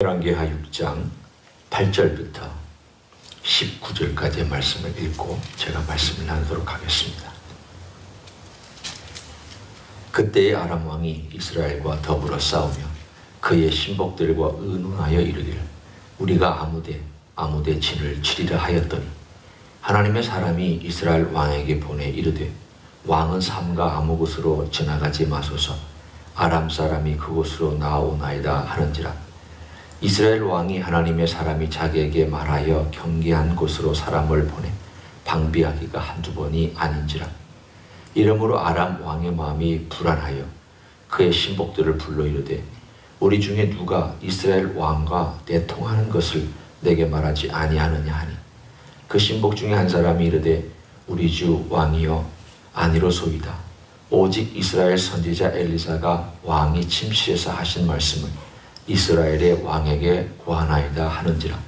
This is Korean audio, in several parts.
열왕기하 6장 8절부터 19절까지의 말씀을 읽고 제가 말씀을 나누도록 하겠습니다. 그때의 아람 왕이 이스라엘과 더불어 싸우며 그의 신복들과 의논하여 이르기를 우리가 아무데 진을 치리라 하였더니 하나님의 사람이 이스라엘 왕에게 보내 이르되 왕은 삼가 아무 곳으로 지나가지 마소서 아람 사람이 그곳으로 나오나이다 하는지라. 이스라엘 왕이 하나님의 사람이 자기에게 말하여 경계한 곳으로 사람을 보내 방비하기가 한두 번이 아닌지라. 이러므로 아람 왕의 마음이 불안하여 그의 신복들을 불러 이르되 우리 중에 누가 이스라엘 왕과 내통하는 것을 내게 말하지 아니하느냐 하니 그 신복 중에 한 사람이 이르되 우리 주 왕이여 아니로소이다. 오직 이스라엘 선지자 엘리사가 왕이 침시해서 하신 말씀을 이스라엘의 왕에게 고하나이다 하는지라.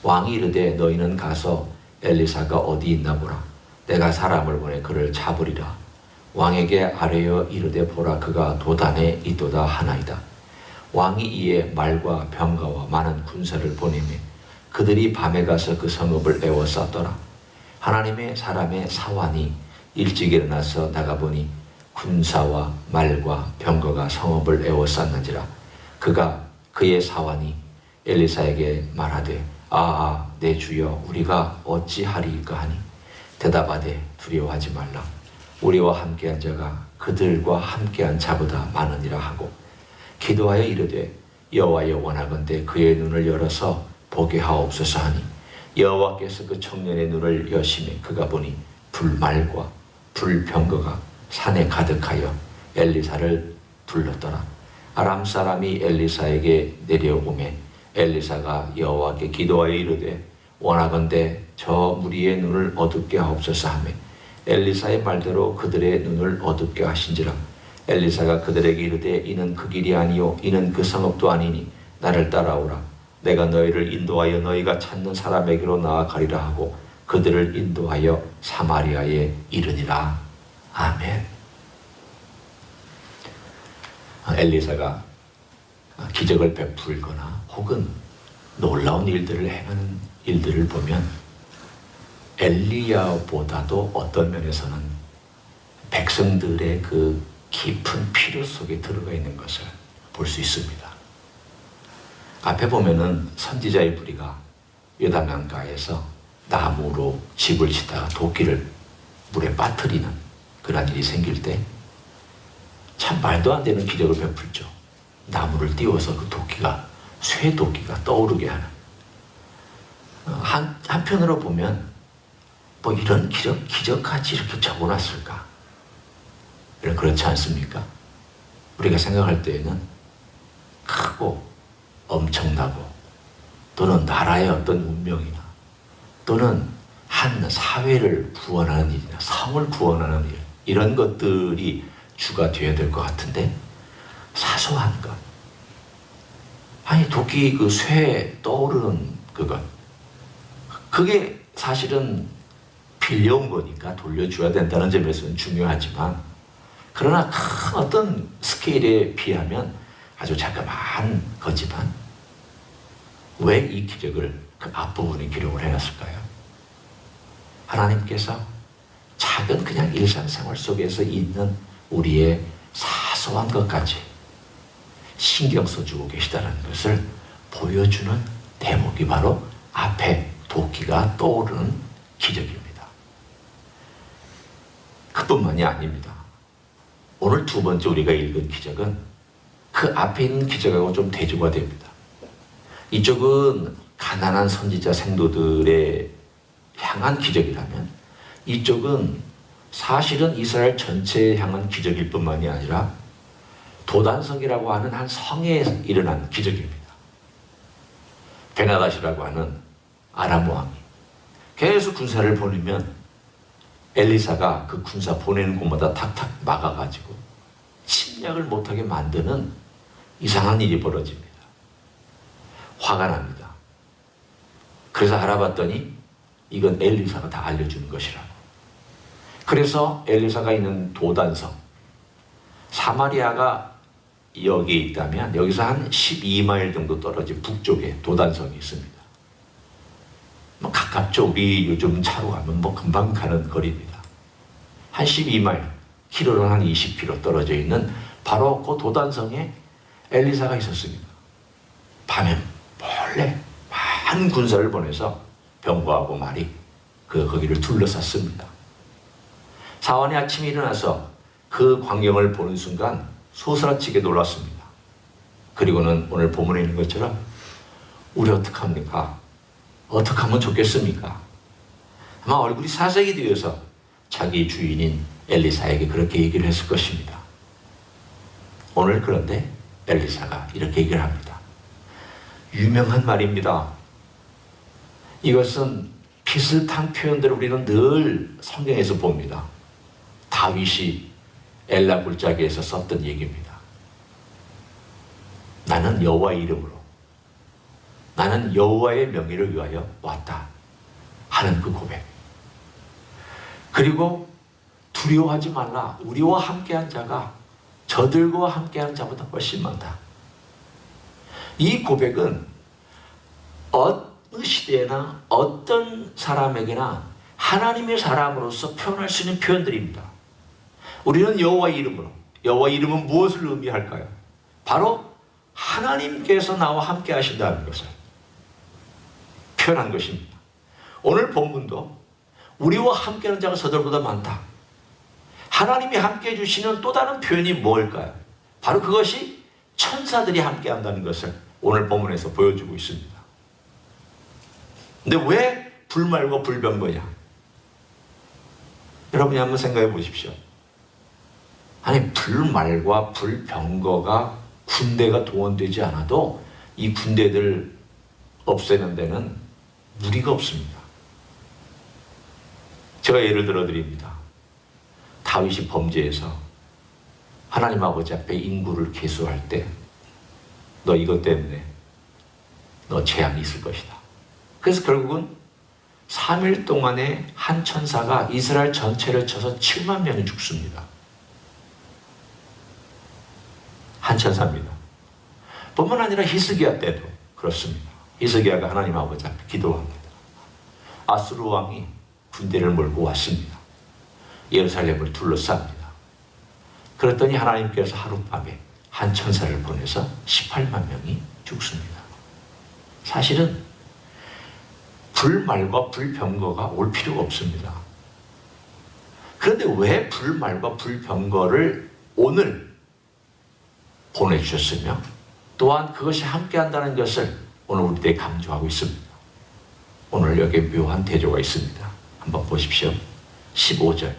왕이 이르되 너희는 가서 엘리사가 어디 있나 보라. 내가 사람을 보내 그를 잡으리라. 왕에게 아뢰어 이르되 보라 그가 도단에 있도다 하나이다. 왕이 이에 말과 병거와 많은 군사를 보내매 그들이 밤에 가서 그 성읍을 에워쌌더라. 하나님의 사람의 사환이 일찍 일어나서 나가보니 군사와 말과 병거가 성읍을 에워쌌는지라. 그의 사환이 엘리사에게 말하되 내 주여 우리가 어찌하리이까 하니 대답하되 두려워하지 말라. 우리와 함께한 자가 그들과 함께한 자보다 많으니라 하고 기도하여 이르되 여호와여 원하건대 그의 눈을 열어서 보게 하옵소서 하니 여호와께서 그 청년의 눈을 여시매 그가 보니 불말과 불병거가 산에 가득하여 엘리사를 불렀더라. 아람 사람이 엘리사에게 내려오매 엘리사가 여호와께 기도하여 이르되 원하건대 저 무리의 눈을 어둡게 하옵소서 하매 엘리사의 말대로 그들의 눈을 어둡게 하신지라. 엘리사가 그들에게 이르되 이는 그 길이 아니요 이는 그 성읍도 아니니 나를 따라오라. 내가 너희를 인도하여 너희가 찾는 사람에게로 나아가리라 하고 그들을 인도하여 사마리아에 이르니라. 아멘. 엘리사가 기적을 베풀거나 혹은 놀라운 일들을 행하는 일들을 보면 엘리야보다도 어떤 면에서는 백성들의 그 깊은 필요 속에 들어가 있는 것을 볼 수 있습니다. 앞에 보면은 선지자의 무리가 요단강가에서 나무로 집을 짓다가 도끼를 물에 빠뜨리는 그런 일이 생길 때 참 말도 안 되는 기적을 베풀죠. 나무를 띄워서 그 도끼가 쇠 도끼가 떠오르게 하는. 한편으로 보면 뭐 이런 기적까지 이렇게 적어놨을까? 그렇지 않습니까? 우리가 생각할 때에는 크고 엄청나고 또는 나라의 어떤 운명이나 또는 한 사회를 구원하는 일이나 성을 구원하는 일 이런 것들이 주가 되어야 될 것 같은데 사소한 것 아니 도끼 그 쇠 떠오르는 그것 그게 사실은 빌려온 거니까 돌려줘야 된다는 점에서는 중요하지만 그러나 큰 어떤 스케일에 비하면 아주 자그마한 거지만 왜 이 기적을 그 앞부분에 기록을 해놨을까요? 하나님께서 작은 그냥 일상생활 속에서 있는 우리의 사소한 것까지 신경 써주고 계시다는 것을 보여주는 대목이 바로 앞에 도끼가 떠오르는 기적입니다. 그뿐만이 아닙니다. 오늘 두 번째 우리가 읽은 기적은 그 앞에 있는 기적하고 좀 대조가 됩니다. 이쪽은 가난한 선지자 생도들에 향한 기적이라면 이쪽은 사실은 이스라엘 전체에 향한 기적일 뿐만이 아니라 도단성이라고 하는 한 성에 일어난 기적입니다. 베나닷이라고 하는 아람 왕이 계속 군사를 보내면 엘리사가 그 군사 보내는 곳마다 탁탁 막아가지고 침략을 못하게 만드는 이상한 일이 벌어집니다. 화가 납니다. 그래서 알아봤더니 이건 엘리사가 다 알려주는 것이라고. 그래서 엘리사가 있는 도단성 사마리아가 여기에 있다면 여기서 한 12마일 정도 떨어진 북쪽에 도단성이 있습니다. 뭐 가깝죠. 우리 요즘 차로 가면 뭐 금방 가는 거리입니다. 한 12마일, 키로는 한 20km 떨어져 있는 바로 그 도단성에 엘리사가 있었습니다. 밤에 몰래 많은 군사를 보내서 병거하고 말이 거기를 둘러쌌습니다. 사원이 아침에 일어나서 그 광경을 보는 순간 소스라치게 놀랐습니다. 그리고는 오늘 본문에 있는 것처럼 우리 어떡합니까? 어떻게 하면 좋겠습니까? 아마 얼굴이 사색이 되어서 자기 주인인 엘리사에게 그렇게 얘기를 했을 것입니다. 오늘 그런데 엘리사가 이렇게 얘기를 합니다. 유명한 말입니다. 이것은 비슷한 표현들을 우리는 늘 성경에서 봅니다. 다윗이 엘라 굴짜기에서 썼던 얘기입니다. 나는 여호와의 이름으로, 나는 여호와의 명예를 위하여 왔다 하는 그 고백. 그리고 두려워하지 말라. 우리와 함께한 자가 저들과 함께한 자보다 훨씬 많다. 이 고백은 어느 시대나 어떤 사람에게나 하나님의 사람으로서 표현할 수 있는 표현들입니다. 우리는 여호와의 이름으로, 여호와의 이름은 무엇을 의미할까요? 바로 하나님께서 나와 함께 하신다는 것을 표현한 것입니다. 오늘 본문도 우리와 함께하는 자가 저들보다 많다. 하나님이 함께 해주시는 또 다른 표현이 뭘까요? 바로 그것이 천사들이 함께 한다는 것을 오늘 본문에서 보여주고 있습니다. 근데 왜 불말과 불병거냐? 여러분이 한번 생각해 보십시오. 아니, 불말과 불병거가 군대가 동원되지 않아도 이 군대들 없애는 데는 무리가 없습니다. 제가 예를 들어 드립니다. 다윗이 범죄해서 하나님 아버지 앞에 인구를 계수할 때 너 이것 때문에 너 재앙이 있을 것이다. 그래서 결국은 3일 동안에 한 천사가 이스라엘 전체를 쳐서 7만 명이 죽습니다. 한 천사입니다. 뿐만 아니라 히스기야 때도 그렇습니다. 히스기야가 하나님 아버지 앞에 기도합니다. 아수르 왕이 군대를 몰고 왔습니다. 예루살렘을 둘러쌉니다. 그랬더니 하나님께서 하룻밤에 한 천사를 보내서 18만 명이 죽습니다. 사실은 불말과 불병거가 올 필요가 없습니다. 그런데 왜 불말과 불병거를 오늘 보내주셨으며 또한 그것이 함께한다는 것을 오늘 우리들에 강조하고 있습니다. 오늘 여기에 묘한 대조가 있습니다. 한번 보십시오. 15절.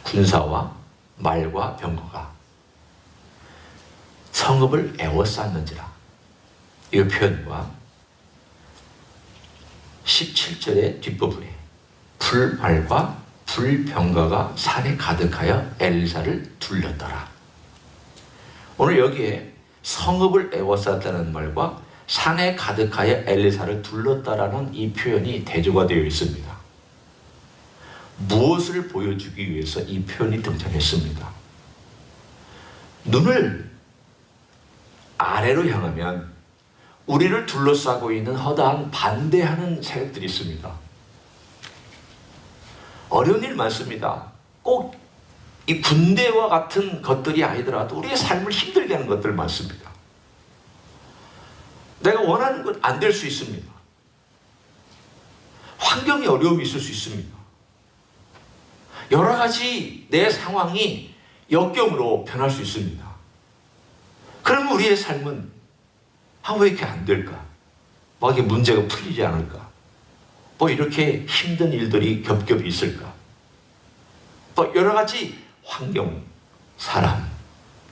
군사와 말과 병거가 성읍을 에워쌌는지라. 이 표현과 17절의 뒷부분에 불말과 불병거가 산에 가득하여 엘리사를 둘렀더라. 오늘 여기에 성읍을 에워쌌다는 말과 산에 가득하여 엘리사를 둘렀다라는 이 표현이 대조가 되어 있습니다. 무엇을 보여주기 위해서 이 표현이 등장했습니까? 눈을 아래로 향하면 우리를 둘러싸고 있는 허다한 반대하는 세력들이 있습니다. 어려운 일 많습니다. 꼭 이 군대와 같은 것들이 아니더라도 우리의 삶을 힘들게 하는 것들 많습니다. 내가 원하는 것 안 될 수 있습니다. 환경에 어려움이 있을 수 있습니다. 여러 가지 내 상황이 역경으로 변할 수 있습니다. 그러면 우리의 삶은 왜 이렇게 안 될까? 이게 문제가 풀리지 않을까? 이렇게 힘든 일들이 겹겹이 있을까? 여러 가지 환경, 사람,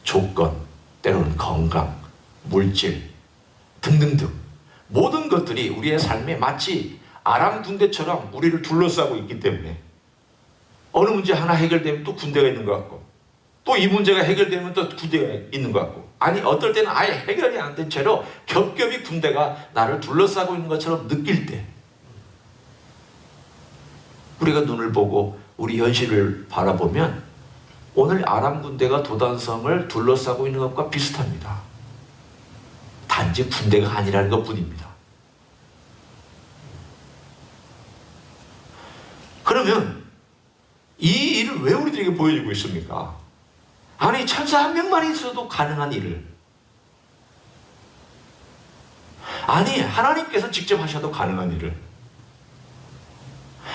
조건, 때로는 건강, 물질 등등등 모든 것들이 우리의 삶에 마치 아람 군대처럼 우리를 둘러싸고 있기 때문에 어느 문제 하나 해결되면 또 군대가 있는 것 같고 또 이 문제가 해결되면 또 군대가 있는 것 같고 아니 어떨 때는 아예 해결이 안 된 채로 겹겹이 군대가 나를 둘러싸고 있는 것처럼 느낄 때 우리가 눈을 보고 우리 현실을 바라보면 오늘 아람 군대가 도단성을 둘러싸고 있는 것과 비슷합니다. 단지 군대가 아니라는 것뿐입니다. 그러면 이 일을 왜 우리들에게 보여주고 있습니까? 아니, 천사 한 명만 있어도 가능한 일을, 아니, 하나님께서 직접 하셔도 가능한 일을,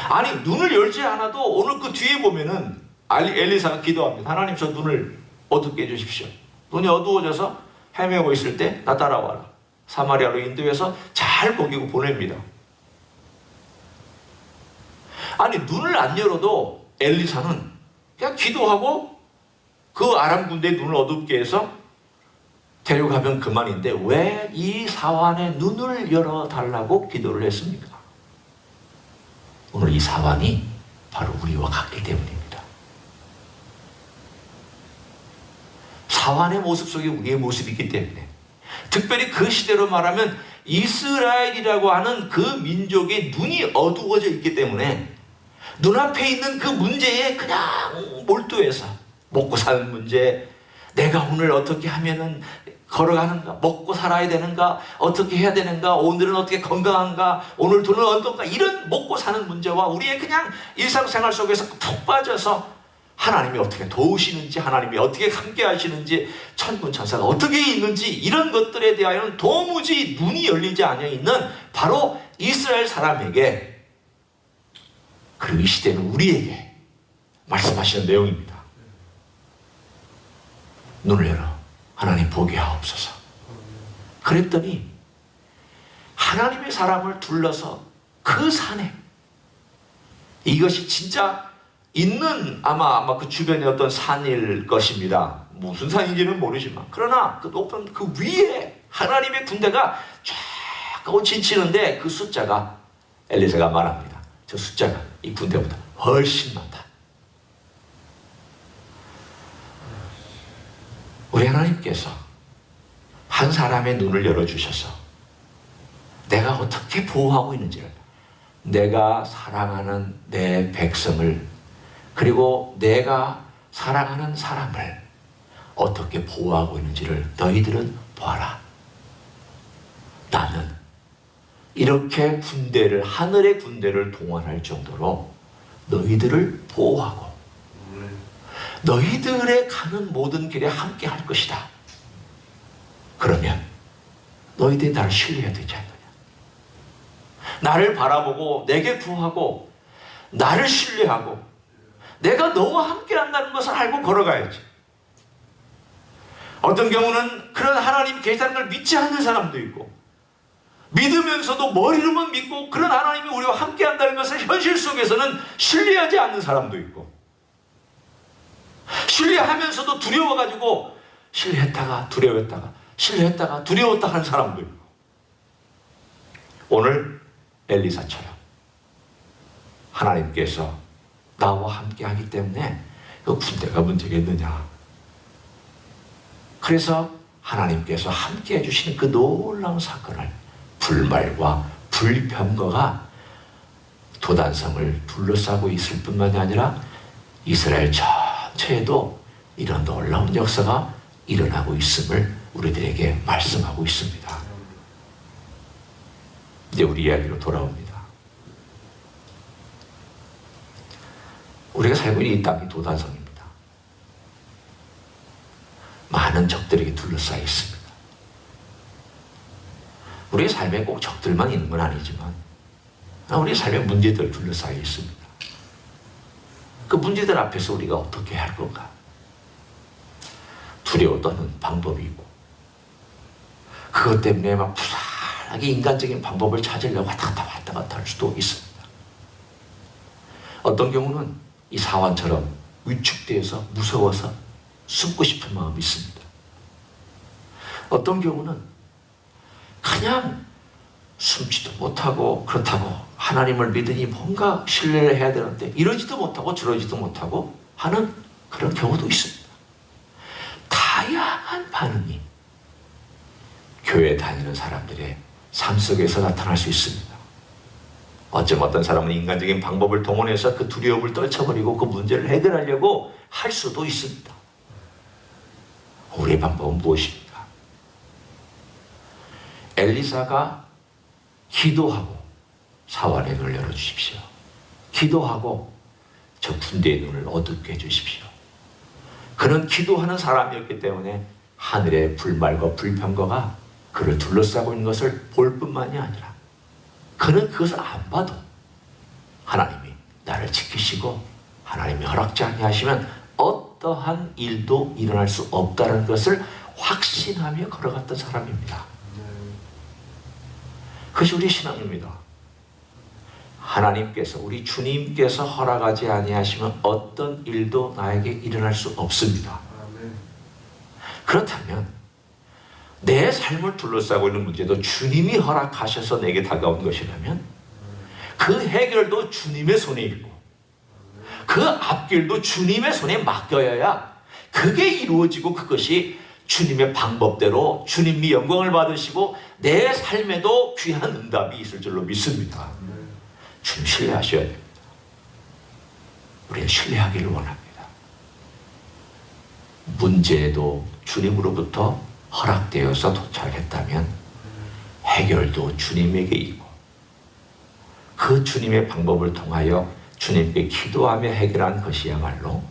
아니, 눈을 열지 않아도 오늘 그 뒤에 보면은 엘리사가 기도합니다. 하나님, 저 눈을 어둡게 해주십시오. 눈이 어두워져서 헤매고 있을 때 나 따라와라. 사마리아로 인도해서 잘 먹이고 보냅니다. 아니, 눈을 안 열어도 엘리사는 그냥 기도하고 그 아람 군대의 눈을 어둡게 해서 데려가면 그만인데 왜 이 사환의 눈을 열어달라고 기도를 했습니까? 오늘 이 사환이 바로 우리와 같기 때문입니다. 사환의 모습 속에 우리의 모습이 있기 때문에, 특별히 그 시대로 말하면 이스라엘이라고 하는 그 민족의 눈이 어두워져 있기 때문에 눈앞에 있는 그 문제에 그냥 몰두해서 먹고 사는 문제, 내가 오늘 어떻게 하면은 걸어가는가, 먹고 살아야 되는가, 어떻게 해야 되는가, 오늘은 어떻게 건강한가, 오늘 돈은 어떤가, 이런 먹고 사는 문제와 우리의 그냥 일상생활 속에서 푹 빠져서 하나님이 어떻게 도우시는지, 하나님이 어떻게 함께 하시는지, 천군천사가 어떻게 있는지, 이런 것들에 대하여는 도무지 눈이 열리지 않아 있는 바로 이스라엘 사람에게, 그리고 이 시대는 우리에게 말씀하시는 내용입니다. 눈을 열어 하나님 보게 하옵소서. 그랬더니 하나님의 사람을 둘러서 그 산에, 이것이 진짜 있는 아마 그 주변에 어떤 산일 것입니다. 무슨 산인지는 모르지만, 그러나 그 높은 그 위에 하나님의 군대가 쫙 진치는데 그 숫자가, 엘리사가 말합니다. 저 숫자가 이 군대보다 훨씬 많다. 우리 하나님께서 한 사람의 눈을 열어주셔서 내가 어떻게 보호하고 있는지를, 내가 사랑하는 내 백성을, 그리고 내가 사랑하는 사람을 어떻게 보호하고 있는지를 너희들은 봐라. 나는 이렇게 군대를, 하늘의 군대를 동원할 정도로 너희들을 보호하고 너희들의 가는 모든 길에 함께 할 것이다. 그러면 너희들이 나를 신뢰해야 되지 않느냐. 나를 바라보고 내게 구하고 나를 신뢰하고 내가 너와 함께 한다는 것을 알고 걸어가야지. 어떤 경우는 그런 하나님 계시다는 걸 믿지 않는 사람도 있고, 믿으면서도 머리로만 믿고 그런 하나님이 우리와 함께 한다는 것을 현실 속에서는 신뢰하지 않는 사람도 있고, 신뢰하면서도 두려워가지고 신뢰했다가 두려웠다가 신뢰했다가 두려웠다 하는 사람도 있고, 오늘 엘리사처럼 하나님께서 나와 함께 하기 때문에 그 군대가 문제겠느냐. 그래서 하나님께서 함께 해주시는 그 놀라운 사건을, 불말과 불병거가 도단성을 둘러싸고 있을 뿐만이 아니라 이스라엘 전체에도 이런 놀라운 역사가 일어나고 있음을 우리들에게 말씀하고 있습니다. 이제 우리 이야기로 돌아옵니다. 우리가 살고 있는 이 땅이 도단성입니다. 많은 적들에게 둘러싸여 있습니다. 우리의 삶에 꼭 적들만 있는 건 아니지만 우리의 삶에 문제들 둘러싸여 있습니다. 그 문제들 앞에서 우리가 어떻게 할 건가? 두려워 떠는 방법이 있고, 그것 때문에 막 불안하게 인간적인 방법을 찾으려고 왔다 갔다 할 수도 있습니다. 어떤 경우는 이 사환처럼 위축되어서 무서워서 숨고 싶은 마음이 있습니다. 어떤 경우는 그냥 숨지도 못하고, 그렇다고 하나님을 믿으니 뭔가 신뢰를 해야 되는데 이러지도 못하고 저러지도 못하고 하는 그런 경우도 있습니다. 다양한 반응이 교회 다니는 사람들의 삶 속에서 나타날 수 있습니다. 어떤 사람은 인간적인 방법을 동원해서 그 두려움을 떨쳐버리고 그 문제를 해결하려고 할 수도 있습니다. 우리의 방법은 무엇입니까? 엘리사가 기도하고 사환의 눈을 열어주십시오. 기도하고 저 군대의 눈을 어둡게 해주십시오. 그는 기도하는 사람이었기 때문에 하늘의 불말과 불평거가 그를 둘러싸고 있는 것을 볼 뿐만이 아니라 그는 그것을 안 봐도 하나님이 나를 지키시고 하나님이 허락지 아니하시면 어떠한 일도 일어날 수 없다는 것을 확신하며 걸어갔던 사람입니다. 그것이 우리 신앙입니다. 하나님께서, 우리 주님께서 허락하지 아니하시면 어떤 일도 나에게 일어날 수 없습니다. 그렇다면 내 삶을 둘러싸고 있는 문제도 주님이 허락하셔서 내게 다가온 것이라면 그 해결도 주님의 손에 있고 그 앞길도 주님의 손에 맡겨야 그게 이루어지고 그것이 주님의 방법대로 주님이 영광을 받으시고 내 삶에도 귀한 응답이 있을 줄로 믿습니다. 주님 신뢰하셔야 됩니다. 우리는 신뢰하기를 원합니다. 문제도 주님으로부터 허락되어서 도착했다면 해결도 주님에게 있고 그 주님의 방법을 통하여 주님께 기도하며 해결한 것이야말로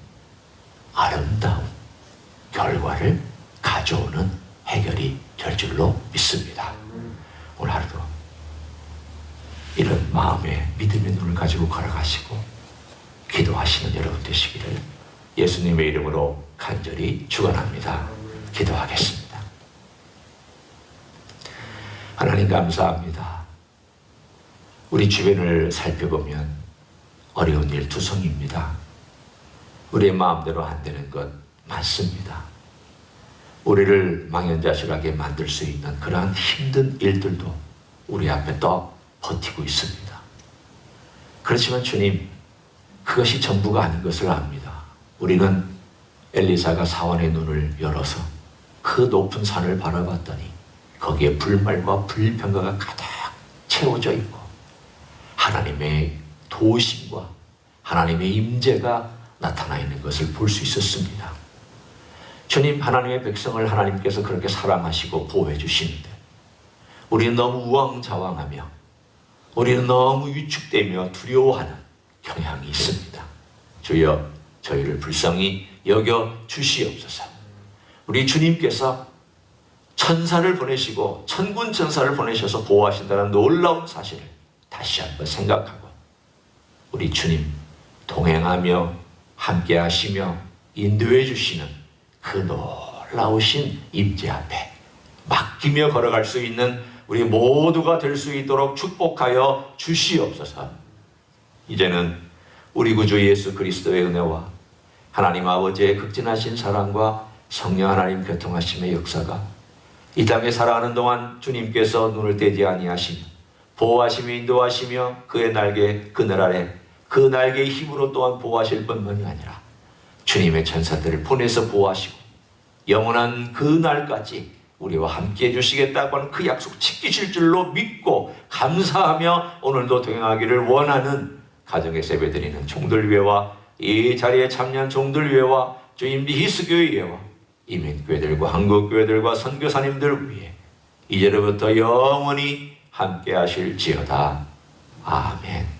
아름다운 결과를 가져오는 해결이 될 줄로 믿습니다. 오늘 하루도 이런 마음의 믿음의 눈을 가지고 걸어가시고 기도하시는 여러분 되시기를 예수님의 이름으로 간절히 축원합니다. 기도하겠습니다. 하나님 감사합니다. 우리 주변을 살펴보면 어려운 일 투성입니다. 우리의 마음대로 안 되는 것 많습니다. 우리를 망연자실하게 만들 수 있는 그러한 힘든 일들도 우리 앞에 떠 버티고 있습니다. 그렇지만 주님, 그것이 전부가 아닌 것을 압니다. 우리는 엘리사가 사환의 눈을 열어서 그 높은 산을 바라봤더니 거기에 불말과 불평가가 가득 채워져 있고 하나님의 도우심과 하나님의 임재가 나타나 있는 것을 볼 수 있었습니다. 주님, 하나님의 백성을 하나님께서 그렇게 사랑하시고 보호해 주시는데 우리는 너무 우왕좌왕하며 우리는 너무 위축되며 두려워하는 경향이 있습니다. 주여, 저희를 불쌍히 여겨 주시옵소서. 우리 주님께서 천사를 보내시고 천군 천사를 보내셔서 보호하신다는 놀라운 사실을 다시 한번 생각하고 우리 주님 동행하며 함께 하시며 인도해 주시는 그 놀라우신 임재 앞에 맡기며 걸어갈 수 있는 우리 모두가 될 수 있도록 축복하여 주시옵소서. 이제는 우리 구주 예수 그리스도의 은혜와 하나님 아버지의 극진하신 사랑과 성령 하나님 교통하심의 역사가 이 땅에 살아가는 동안 주님께서 눈을 떼지 아니하시며 보호하시며 인도하시며 그의 날개 그늘 아래 그 날개의 힘으로 또한 보호하실 뿐만이 아니라 주님의 천사들을 보내서 보호하시고 영원한 그 날까지 우리와 함께 해주시겠다고 하는 그 약속 지키실 줄로 믿고 감사하며 오늘도 동행하기를 원하는 가정에서 예배드리는 종들 위에와 이 자리에 참여한 종들 위에와 주임비 히스교회 위에와 이민교회들과 한국교회들과 선교사님들 위에 이제로부터 영원히 함께 하실지어다. 아멘.